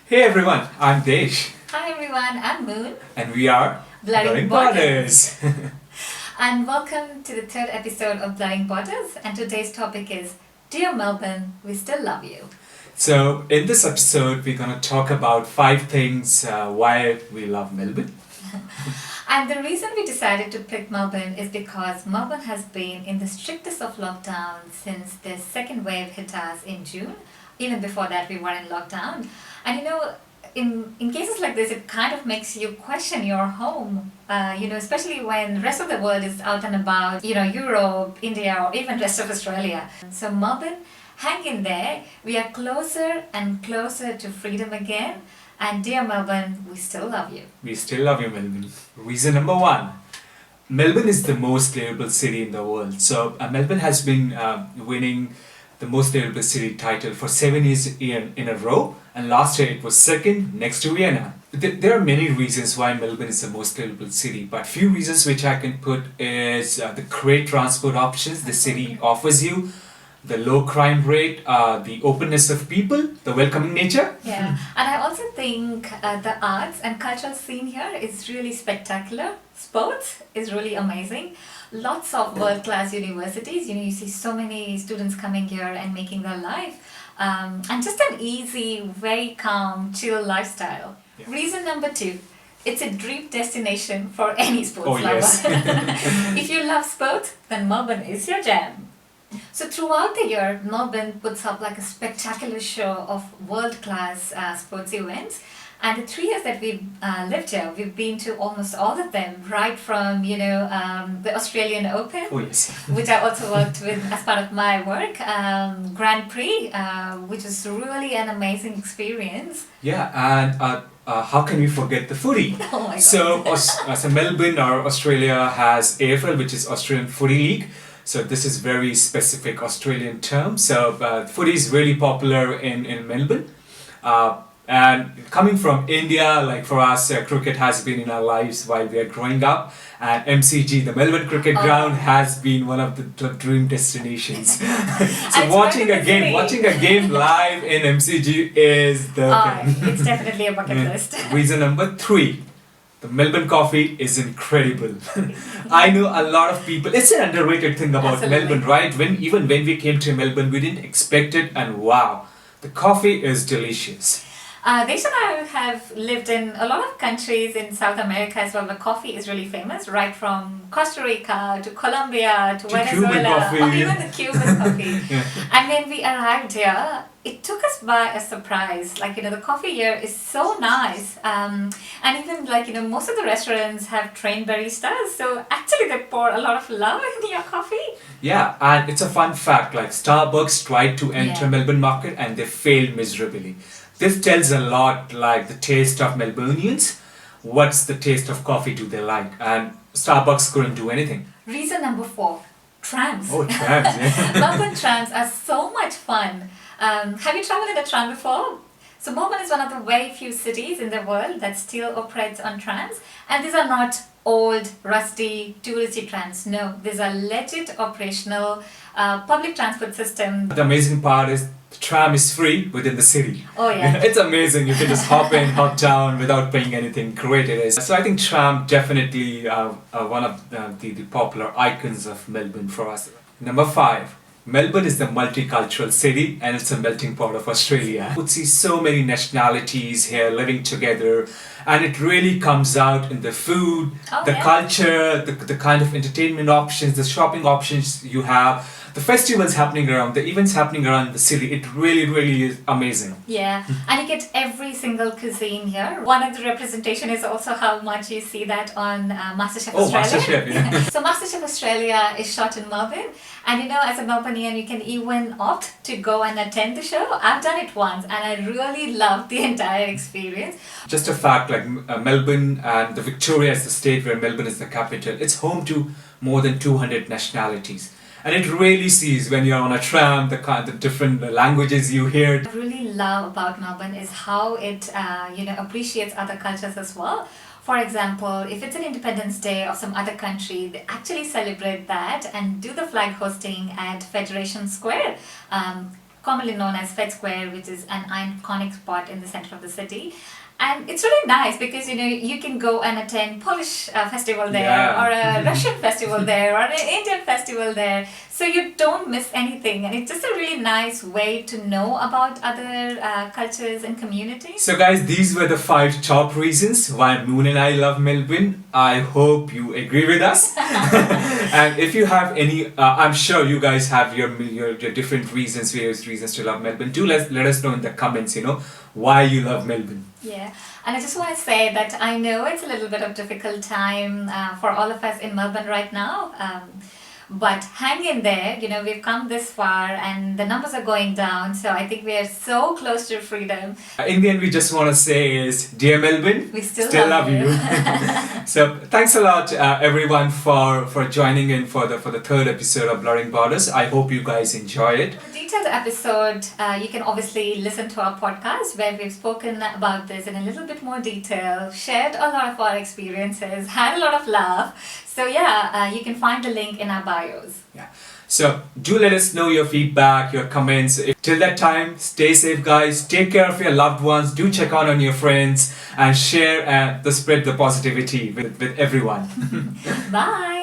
Hey everyone, I'm Desh. Hi everyone, I'm Moon. And we are Blurring Borders. And welcome to the third episode of Blurring Borders. And today's topic is Dear Melbourne, we still love you. So, in this episode, we're going to talk about 5 things why we love Melbourne. And the reason we decided to pick Melbourne is because Melbourne has been in the strictest of lockdown since the second wave hit us in June. Even before that, we were in lockdown. And in cases like this, it kind of makes you question your home, especially when the rest of the world is out and about, Europe, India, or even rest of Australia. So Melbourne, hang in there. We are closer and closer to freedom again. And dear Melbourne, we still love you. We still love you, Melbourne. Reason number 1. Melbourne is the most livable city in the world. So, Melbourne has been winning the most livable city title for 7 years in a row, and last year it was second next to Vienna. There are many reasons why Melbourne is the most livable city, but few reasons which I can put is the great transport options the city offers you, the low crime rate, the openness of people, the welcoming nature. Yeah, and I also think the arts and cultural scene here is really spectacular. Sports is really amazing. Lots of world-class universities. You see so many students coming here and making their life. And just an easy, very calm, chill lifestyle. Yeah. Reason number 2. It's a dream destination for any sports lover. Yes. If you love sports, then Melbourne is your jam. So throughout the year, Melbourne puts up like a spectacular show of world-class sports events. And the 3 years that we've lived here, we've been to almost all of them, right from, the Australian Open, which I also worked with as part of my work, Grand Prix, which is really an amazing experience. Yeah, and how can we forget the footy? Oh my God. So Melbourne or Australia has AFL, which is Australian Footy League. So this is very specific Australian term. So footy is really popular in Melbourne. And coming from India, like for us, cricket has been in our lives while we are growing up. And MCG, the Melbourne Cricket Ground, has been one of the dream destinations. So watching a game live in MCG is the thing. It's definitely a bucket list. Reason number 3. The Melbourne coffee is incredible. I know a lot of people. It's an underrated thing about Absolutely. Melbourne, right? Even when we came to Melbourne, we didn't expect it, and wow, the coffee is delicious. Desh and I have lived in a lot of countries in South America as well, where coffee is really famous, right from Costa Rica to Colombia to Venezuela, Cuban coffee. or even the Cuban coffee. Yeah. And when we arrived here, it took us by a surprise. The coffee here is so nice. And even most of the restaurants have trained baristas, so actually they pour a lot of love in your coffee. Yeah, and it's a fun fact, like Starbucks tried to enter Yeah. Melbourne market and they failed miserably. This tells a lot, like the taste of Melburnians. What's the taste of coffee do they like? And Starbucks couldn't do anything. Reason number 4, trams. Oh, trams, yeah. Melbourne trams are so much fun. Have you traveled in a tram before? So Melbourne is one of the very few cities in the world that still operates on trams. And these are not old, rusty, touristy trams. No, these are legit operational public transport system. The amazing part is the tram is free within the city. Oh yeah. It's amazing. You can just hop in, hop down without paying anything. Great it is. So I think tram definitely one of the popular icons of Melbourne for us. Number 5. Melbourne is the multicultural city and it's a melting pot of Australia. You would see so many nationalities here living together, and it really comes out in the food, culture, the kind of entertainment options, the shopping options you have, the festivals happening around, the events happening around the city. It really, really is amazing. Yeah, and you get every single cuisine here. One of the representation is also how much you see that on MasterChef Australia. MasterChef, yeah. So MasterChef Australia is shot in Melbourne, and as a Melbourneian, you can even opt to go and attend the show. I've done it once, and I really loved the entire experience. Just a fact, like Melbourne and the Victoria is the state where Melbourne is the capital. It's home to more than 200 nationalities. And it really sees when you're on a tram, the different languages you hear. What I really love about Melbourne is how it, appreciates other cultures as well. For example, if it's an Independence Day of some other country, they actually celebrate that and do the flag hosting at Federation Square. commonly known as Fed Square, which is an iconic spot in the center of the city. And it's really nice because you can go and attend Polish festival there, Yeah. or a Russian festival there, or an Indian festival there. So you don't miss anything, and it's just a really nice way to know about other cultures and communities. So guys, these were the 5 top reasons why Moon and I love Melbourne. I hope you agree with us. And if you have any, I'm sure you guys have your different reasons, various reasons to love Melbourne. Do let us know in the comments, why you love Melbourne. Yeah, and I just want to say that I know it's a little bit of difficult time for all of us in Melbourne right now. But hang in there, we've come this far and the numbers are going down, so I think we are so close to freedom. In the end, we just want to say is, dear Melbourne, We still love you. So thanks a lot, everyone, for joining in for the 3rd episode of Blurring Borders. I hope you guys enjoy it. For a detailed episode, you can obviously listen to our podcast where we've spoken about this in a little bit more detail, shared a lot of our experiences, had a lot of laugh. So yeah, you can find the link in our bios. Yeah. So do let us know your feedback, your comments. Till that time, stay safe, guys. Take care of your loved ones. Do check on your friends and share spread the positivity with everyone. Bye.